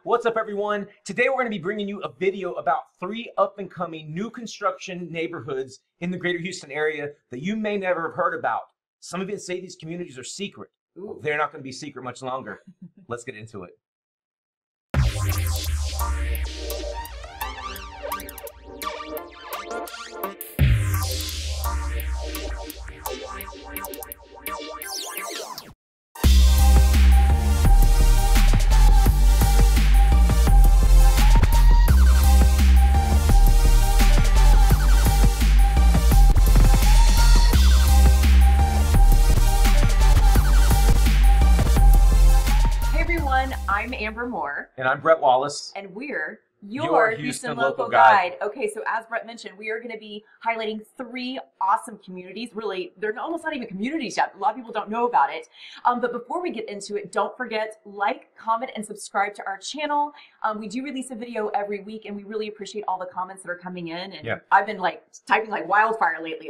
What's up, everyone? Today we're going to be bringing you a video about 3 up-and-coming new construction neighborhoods in the greater Houston area that you may never have heard about. Some of you say these communities are secret. Well, they're not going to be secret much longer. Let's get into it. I'm Amber Moore. And I'm Brett Wallace. And we're your Houston Local Guide. Okay, so as Brett mentioned, we are going to be highlighting 3 awesome communities. Really, they're almost not even communities yet. A lot of people don't know about it. But before we get into it, don't forget, like, comment, and subscribe to our channel. We do release a video every week, and we really appreciate all the comments that are coming in. And I've been typing like wildfire lately,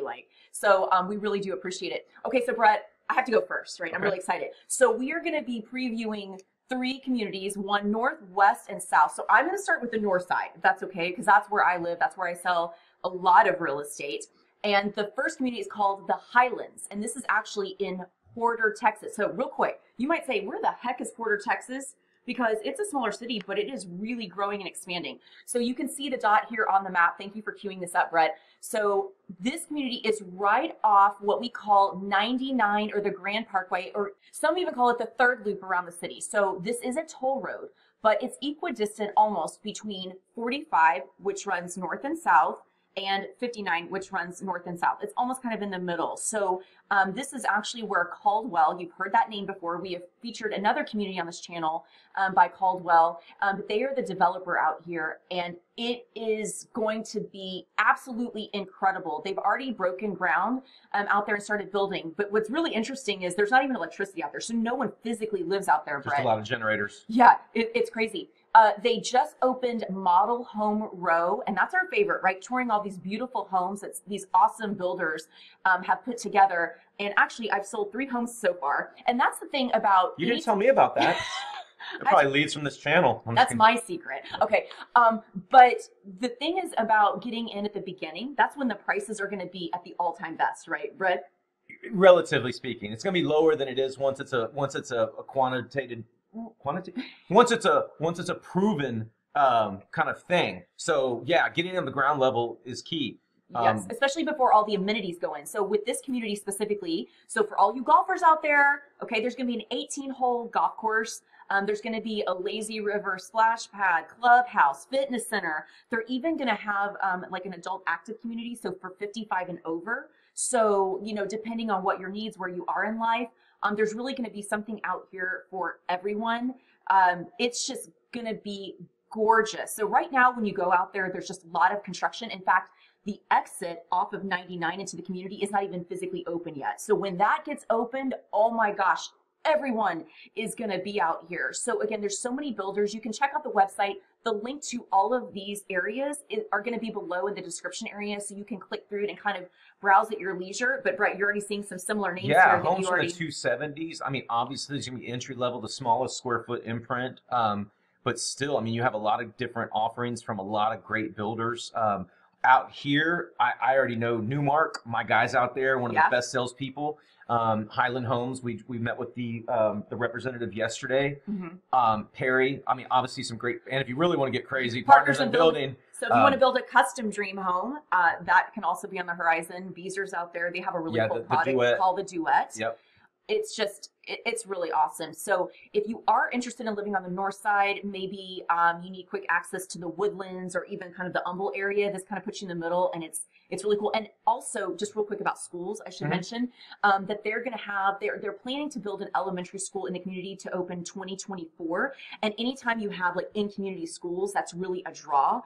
so we really do appreciate it. Okay, so Brett, I have to go first, right? Okay. I'm really excited. So we are going to be previewing 3 communities, one north, west, and south. So I'm going to start with the north side, if that's okay, because that's where I live. That's where I sell a lot of real estate. And the first community is called the Highlands, and this is actually in Porter, Texas. So real quick, you might say, where the heck is Porter, Texas? Because it's a smaller city, but it is really growing and expanding. So you can see the dot here on the map. Thank you for queuing this up, Brett. So this community is right off what we call 99 or the Grand Parkway, or some even call it the 3rd loop around the city. So this is a toll road, but it's equidistant almost between 45, which runs north and south, and 59, which runs north and south. It's almost kind of in the middle. So this is actually where Caldwell, you've heard that name before. We have featured another community on this channel by Caldwell, but they are the developer out here, and it is going to be absolutely incredible. They've already broken ground out there and started building, but what's really interesting is there's not even electricity out there, so no one physically lives out there, Brett. Just a lot of generators. Yeah, it's crazy. They just opened Model Home Row, and that's our favorite, right? Touring all these beautiful homes that these awesome builders have put together. And actually, I've sold 3 homes so far. And that's the thing about— You didn't tell me about that. It probably leads from this channel. That's my secret. Okay. But the thing is about getting in at the beginning, that's when the prices are going to be at the all-time best, right, Brett? Relatively speaking, it's going to be lower than it is once it's a quantitative. Once it's a proven kind of thing. So yeah, getting on the ground level is key. Yes, especially before all the amenities go in. So with this community specifically, so for all you golfers out there, okay, there's going to be an 18-hole golf course. There's going to be a lazy river splash pad, clubhouse, fitness center. They're even going to have like an adult active community, so for 55 and over. So, you know, depending on what your needs, where you are in life, there's really going to be something out here for everyone. It's just going to be gorgeous. So right now, when you go out there, there's just a lot of construction. In fact, the exit off of 99 into the community is not even physically open yet. So when that gets opened, oh my gosh, everyone is going to be out here. So again, there's so many builders. You can check out the website. The link to all of these areas are going to be below in the description area, so you can click through it and kind of browse at your leisure. But Brett, you're already seeing some similar names here. Yeah, homes from the 270s. I mean, obviously, there's going to be entry level, the smallest square foot imprint. But still, I mean, you have a lot of different offerings from a lot of great builders. Out here, I already know Newmark, my guys out there, one of the best salespeople. Highland Homes, we met with the representative yesterday. Perry, I mean, obviously some great, and if you really want to get crazy, Partners in Building. So if you want to build a custom dream home, that can also be on the horizon. Beezer's out there. They have a really cool product called the Duet. Yep. It's just, it's really awesome. So if you are interested in living on the north side, maybe you need quick access to the Woodlands or even kind of the Humble area. This kind of puts you in the middle, and it's really cool. And also, just real quick about schools, I should mention that they're going to have, they're planning to build an elementary school in the community to open 2024. And anytime you have like in-community schools, that's really a draw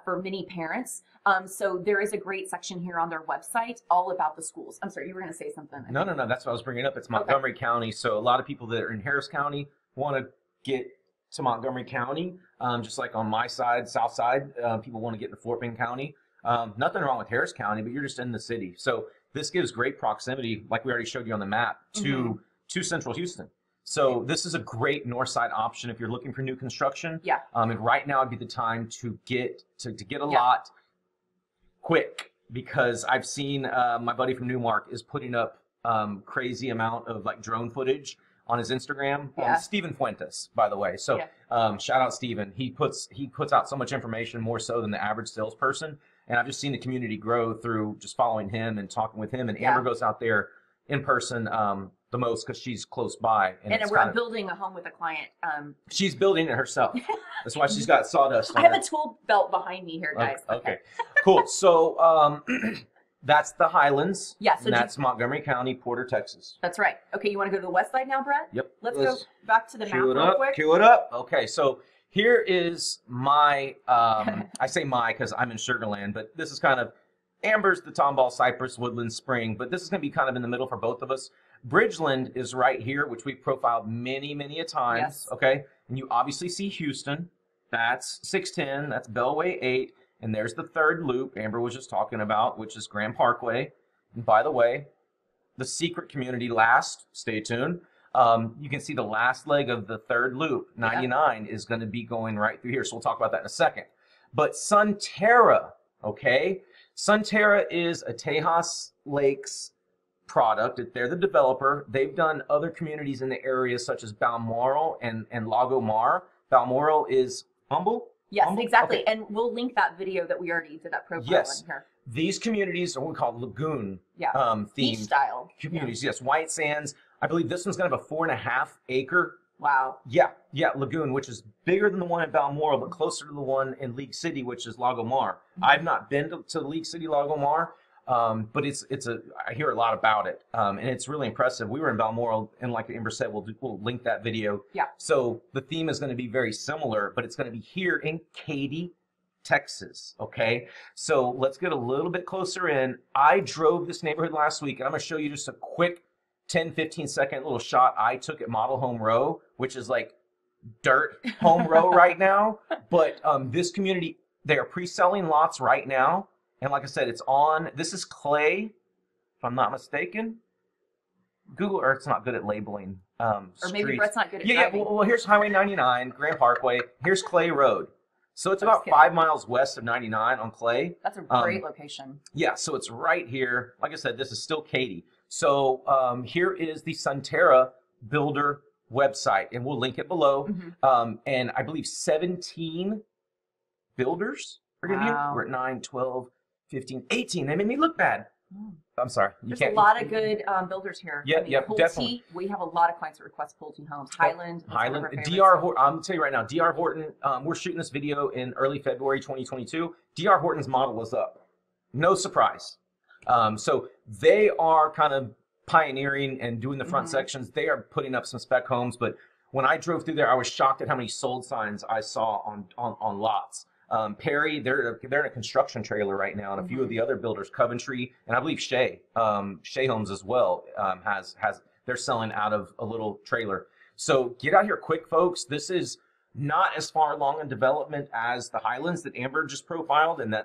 for many parents. So there is a great section here on their website all about the schools. I'm sorry, you were going to say something. No, that's what I was bringing up. It's Montgomery County. So a lot of people that are in Harris County want to get to Montgomery County, just like on my side, south side, people want to get to Fort Bend County. Nothing wrong with Harris County, but you're just in the city. So this gives great proximity, like we already showed you on the map, to Central Houston. So this is a great north side option if you're looking for new construction. Yeah. And right now would be the time to get a lot quick, because I've seen my buddy from Newmark is putting up crazy amount of like drone footage on his Instagram. Steven Fuentes, by the way. So shout out Steven. He puts out so much information, more so than the average salesperson. And I've just seen the community grow through just following him and talking with him. And Amber goes out there in person the most because she's close by. And we're building a home with a client. She's building it herself. That's why she's got sawdust on I have a tool belt behind me here, guys. Okay. Cool. So that's the Highlands. Yeah. So that's Montgomery County, Porter, Texas. That's right. Okay, you want to go to the west side now, Brett? Yep. Let's go back to the map real quick. Cue it up. Okay, so here is my, I say my because I'm in Sugarland, but this is kind of Amber's the Tomball, Cypress, Woodland, Spring, but this is going to be kind of in the middle for both of us. Bridgeland is right here, which we've profiled many, many a times. Yes. Okay, and you obviously see Houston. That's 610. That's Bellway 8. And there's the third loop Amber was just talking about, which is Grand Parkway. And by the way, the secret community last, stay tuned. You can see the last leg of the third loop, 99, is going to be going right through here. So we'll talk about that in a second. But Sunterra, okay? Sunterra is a Tejas Lakes product. They're the developer. They've done other communities in the area such as Balmoral and Lago Mar. Balmoral is Humble? Yes, Humble? exactly. Okay. And we'll link that video that we already did that profile Yes. on here. These communities are what we call lagoon Beach themed style communities. Yes, white sands. I believe this one's going to have a 4.5 acre. Wow. Yeah, lagoon, which is bigger than the one at Balmoral, but closer to the one in League City, which is Lago Mar. I've not been to League City, Lago Mar, but I hear a lot about it, and it's really impressive. We were in Balmoral, and like Amber said, we'll link that video. Yeah. So the theme is going to be very similar, but it's going to be here in Katy, Texas. Okay. So let's get a little bit closer in. I drove this neighborhood last week, and I'm going to show you just a quick 10, 15 second little shot I took at Model Home Row, which is like dirt home row right now. But this community, they are pre-selling lots right now. And like I said, this is Clay, if I'm not mistaken. Google Earth's not good at labeling Or maybe streets. Brett's not good at Yeah, driving. well, here's Highway 99, Grand Parkway. Here's Clay Road. So it's about 5 miles west of 99 on Clay. That's a great location. Yeah, so it's right here. Like I said, this is still Katy. So here is the Sunterra builder website, and we'll link it below. And I believe 17 builders are going to be here. We're at 9, 12, 15, 18. They made me look bad. I'm sorry. There's a lot of good builders here. Pulte, definitely. We have a lot of clients that request Pulte homes. Highland. DR Horton. I'm going to tell you right now, DR Horton, we're shooting this video in early February 2022. DR Horton's model is up. No surprise. So they are kind of pioneering and doing the front sections. They are putting up some spec homes, but when I drove through there, I was shocked at how many sold signs I saw on lots. Perry, they're in a construction trailer right now, and a few of the other builders, Coventry, and I believe Shea Homes as well, they're selling out of a little trailer. So get out here quick, folks. This is not as far along in development as the Highlands that Amber just profiled, and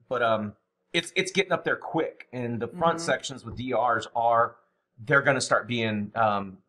but it's getting up there quick. And the front sections with DRs they're going to start being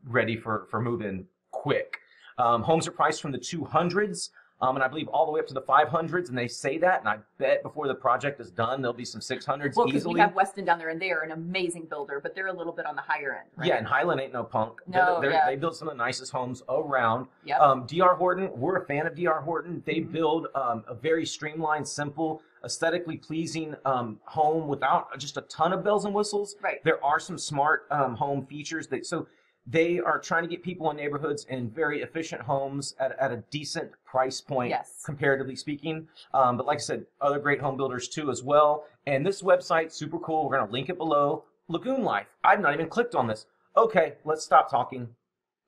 ready for move-in quick. Homes are priced from the 200s. And I believe all the way up to the 500s, and they say that, and I bet before the project is done, there'll be some 600s well, because easily. we have Weston down there, and they are an amazing builder, but they're a little bit on the higher end, right? Yeah, and Highland ain't no punk. No, They build some of the nicest homes around. Yep. DR Horton, we're a fan of DR Horton. They build a very streamlined, simple, aesthetically pleasing home without just a ton of bells and whistles. Right. There are some smart home features so they are trying to get people in neighborhoods in very efficient homes at a decent price point, comparatively speaking. But like I said, other great home builders too as well. And this website, super cool. We're going to link it below. Lagoon Life. I've not even clicked on this. Okay, let's stop talking.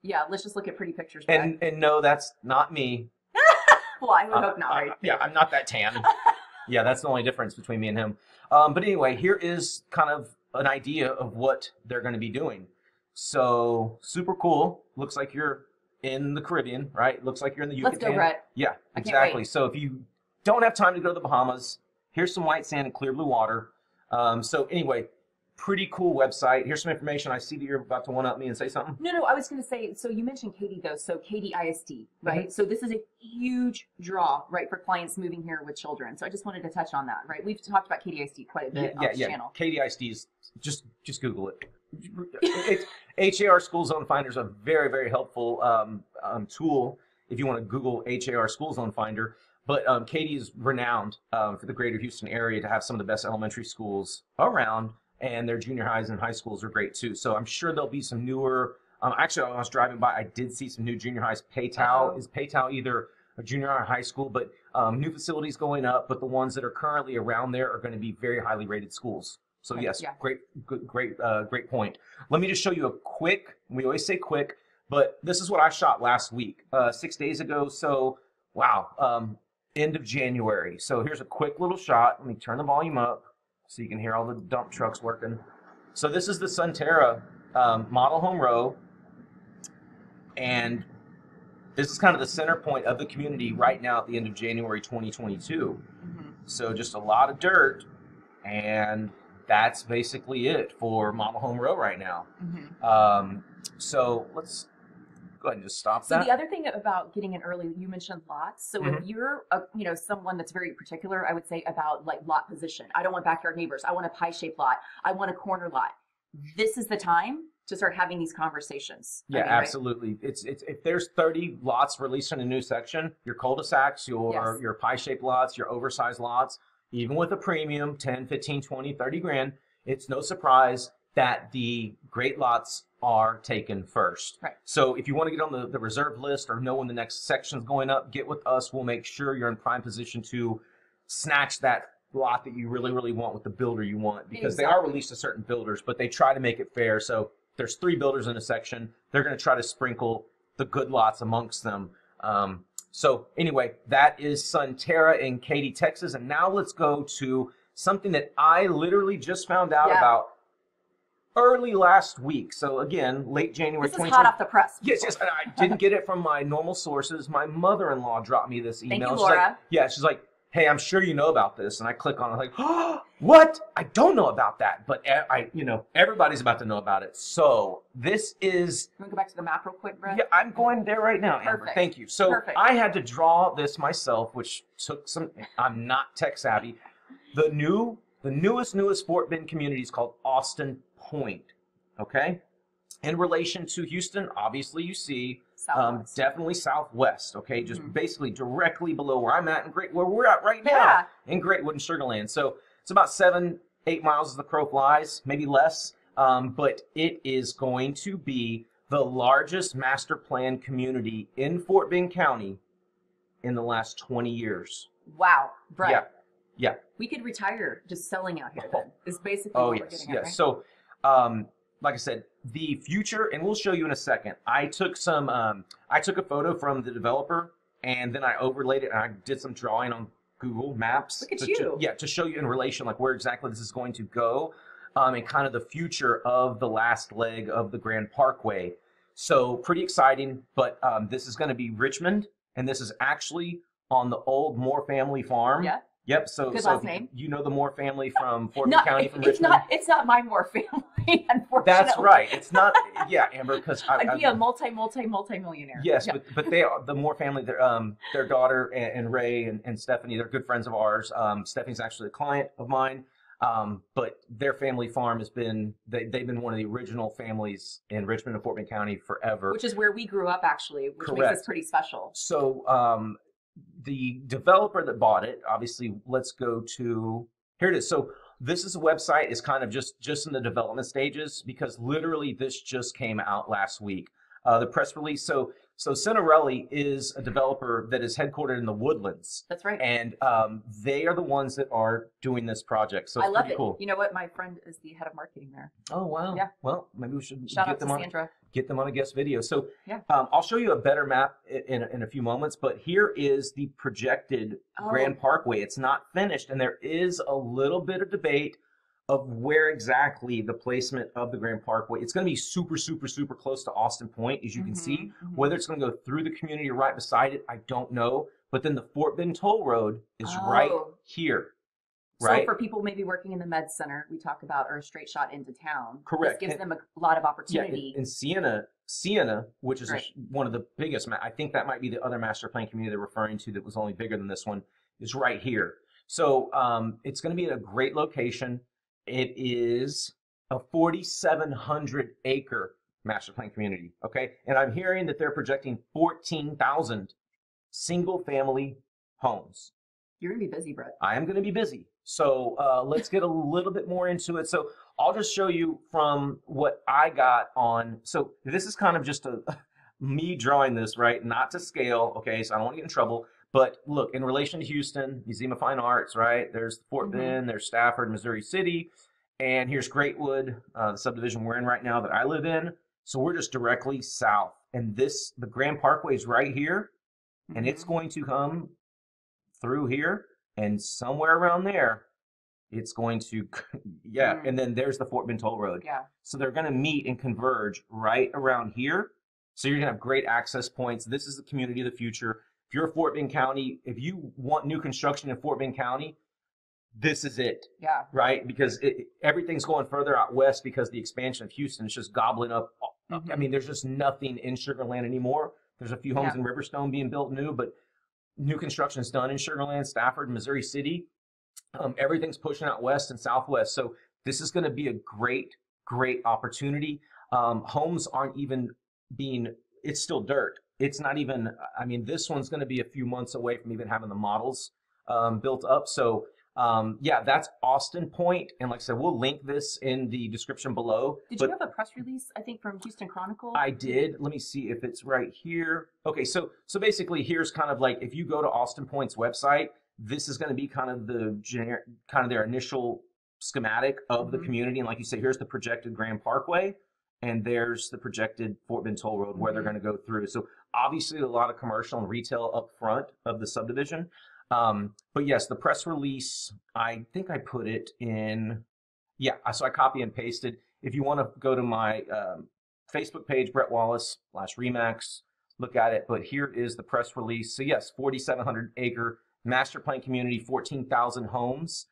Yeah, let's just look at pretty pictures. And no, that's not me. Well, I would hope not. Right? Yeah, I'm not that tan. Yeah, that's the only difference between me and him. But anyway, here is kind of an idea of what they're going to be doing. So super cool. Looks like you're in the Caribbean, right? Looks like you're in the Yucatan. Let's go, Brett. Yeah, exactly. So if you don't have time to go to the Bahamas, here's some white sand and clear blue water. So anyway, pretty cool website. Here's some information. I see that you're about to one-up me and say something. No, I was going to say, so you mentioned Katy though, so Katy ISD, right? Mm-hmm. So this is a huge draw, right, for clients moving here with children. So I just wanted to touch on that, right? We've talked about Katy ISD quite a bit on this channel. Katy ISD is, just Google it. HAR School Zone Finder is a very, very helpful tool if you want to Google HAR School Zone Finder. But Katy is renowned for the greater Houston area to have some of the best elementary schools around, and their junior highs and high schools are great too. So I'm sure there'll be some newer, actually when I was driving by, I did see some new junior highs. Paytow, is Paytow either a junior high or high school, but new facilities going up, but the ones that are currently around there are going to be very highly rated schools. So yes, great point. Let me just show you a quick, we always say quick, but this is what I shot last week, 6 days ago. So wow, end of January. So here's a quick little shot. Let me turn the volume up so you can hear all the dump trucks working. So this is the Sunterra model home row, and this is kind of the center point of the community right now at the end of January 2022. So just a lot of dirt, and that's basically it for model home row right now. So let's go ahead and just stop that. So the other thing about getting in early, you mentioned lots. So if you're someone that's very particular, I would say about like lot position. I don't want backyard neighbors. I want a pie-shaped lot. I want a corner lot. This is the time to start having these conversations. Yeah, absolutely. Right? It's if there's 30 lots released in a new section, your cul-de-sacs, your pie-shaped lots, your oversized lots, even with a premium, 10, 15, 20, 30 grand, it's no surprise that the great lots are taken first. Right. So if you want to get on the reserve list or know when the next section's going up, get with us. We'll make sure you're in prime position to snatch that lot that you really, really want with the builder you want, because they are released to certain builders, but they try to make it fair. So there's 3 builders in a section. They're going to try to sprinkle the good lots amongst them. So anyway, that is Sunterra in Katy, Texas. And now let's go to something that I literally just found out about early last week. So again, late January. This is hot off the press. Yes, I didn't get it from my normal sources. My mother-in-law dropped me this email. Thank you, Laura. She's like, hey, I'm sure you know about this. And I click on it like, oh, what? I don't know about that. But everybody's about to know about it. So this is. You want to go back to the map real quick, Brett? Yeah, I'm going there right now, Amber. Perfect. Thank you. So I had to draw this myself, which took some. I'm not tech savvy. The newest Fort Bend community is called Austin Point. Okay, in relation to Houston, obviously you see definitely southwest. Okay, just basically directly below where I'm at and where we're at right now in Greatwood and Sugar Land. So it's about 7-8 miles as the crow flies, maybe less. But it is going to be the largest master plan community in Fort Bend County in the last 20 years. Wow, Brett. Yeah. We could retire just selling out here then, is basically what we're getting at, right? So, like I said, the future, and we'll show you in a second. I took a photo from the developer, and then I overlaid it, and I did some drawing on Google Maps. Look at you. To show you in relation, like where exactly this is going to go, and kind of the future of the last leg of the Grand Parkway. So pretty exciting, but this is going to be Richmond, and this is actually on the old Moore family farm. Yeah. Yep. So last name. You know the Moore family from Fort Bend County, from Richmond. It's not my Moore family, unfortunately. That's right. It's not. Yeah, Amber, because I'd be a multi-millionaire. Yes, but they are the Moore family. Their daughter and Ray and Stephanie. They're good friends of ours. Stephanie's actually a client of mine. But their family farm has been. They've been one of the original families in Richmond and Fort Bend County forever. Which is where we grew up, actually, which Correct. Makes us pretty special. So. The developer that bought it, obviously, let's go to, here it is. So this is a website, is kind of just in the development stages, because literally this just came out last week. The press release, so Cinderelli is a developer that is headquartered in the Woodlands. That's right. And they are the ones that are doing this project. So it's I love pretty it. Cool. You know what? My friend is the head of marketing there. Oh, wow. Yeah. Well, maybe we should Shout out to Sandra. Get them on a guest video. So I'll show you a better map in a few moments, but here is the projected Grand Parkway. It's not finished, and there is a little bit of debate of where exactly the placement of the Grand Parkway. It's going to be super, super, super close to Austin Point, as you can see. Whether it's going to go through the community or right beside it, I don't know. But then the Fort Bend Toll Road is right here. right? So for people maybe working in the med center, we talk about, or a straight shot into town. Correct. This gives them a lot of opportunity. Yeah, in Siena, which is one of the biggest, I think that might be the other master plan community they're referring to that was only bigger than this one, is right here. So it's going to be at a great location. It is a 4,700 acre master plan community, okay? And I'm hearing that they're projecting 14,000 single family homes. You're going to be busy, Brett. I am going to be busy. So let's get a little bit more into it. So I'll just show you from what I got on. So this is kind of just me drawing this, right? Not to scale, okay? So I don't want to get in trouble. But look, in relation to Houston, Museum of Fine Arts, right? There's Fort Bend, there's Stafford, Missouri City. And here's Greatwood, the subdivision we're in right now that I live in. So we're just directly south. And the Grand Parkway is right here. And it's going to come through here. And somewhere around there, it's going to, and then there's the Fort Bend Toll Road. Yeah. So they're going to meet and converge right around here. So you're going to have great access points. This is the community of the future. If you're Fort Bend County, if you want new construction in Fort Bend County, this is it. Yeah. Right? Because everything's going further out west because the expansion of Houston is just gobbling up. I mean, there's just nothing in Sugar Land anymore. There's a few homes in Riverstone being built new, but new construction is done in Sugar Land, Stafford, Missouri City. Everything's pushing out west and southwest. So this is going to be a great, great opportunity. Homes aren't even it's still dirt. It's not even, I mean, this one's going to be a few months away from even having the models built up. So that's Austin Point. And like I said, we'll link this in the description below. Did you have a press release, I think, from Houston Chronicle? I did. Let me see if it's right here. Okay, so basically here's kind of like, if you go to Austin Point's website, this is going to be kind of their initial schematic of the community. And like you say, here's the projected Grand Parkway, and there's the projected Fort Bend Toll Road where they're going to go through. So obviously a lot of commercial and retail up front of the subdivision. But yes, the press release, I think I put it in, so I copy and pasted. If you want to go to my Facebook page, Brett Wallace /Remax, look at it. But here is the press release. So yes, 4,700 acre master plan community, 14,000 homes.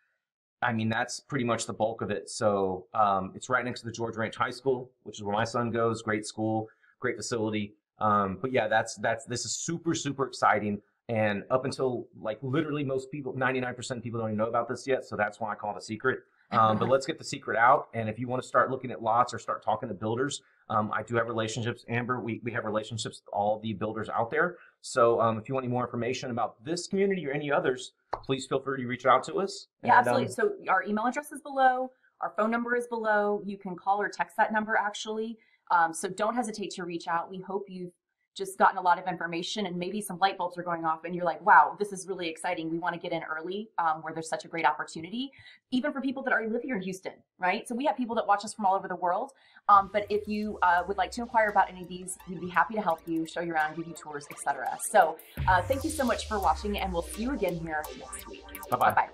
I mean, that's pretty much the bulk of it. So it's right next to the George Ranch High School, which is where my son goes. Great school, great facility. But yeah, this is super, super exciting. And up until like literally most people, 99% of people don't even know about this yet. So that's why I call it a secret. But let's get the secret out. And if you want to start looking at lots or start talking to builders, I do have relationships. Amber, we have relationships with all the builders out there. So if you want any more information about this community or any others, please feel free to reach out to us. Yeah, absolutely. So our email address is below. Our phone number is below. You can call or text that number, actually. So don't hesitate to reach out. We hope you've just gotten a lot of information and maybe some light bulbs are going off and you're like, wow, this is really exciting. We want to get in early where there's such a great opportunity, even for people that already live here in Houston, right? So we have people that watch us from all over the world. But if you would like to inquire about any of these, we'd be happy to help you, show you around, give you tours, etc. So thank you so much for watching, and we'll see you again here next week. Bye-bye. Bye-bye.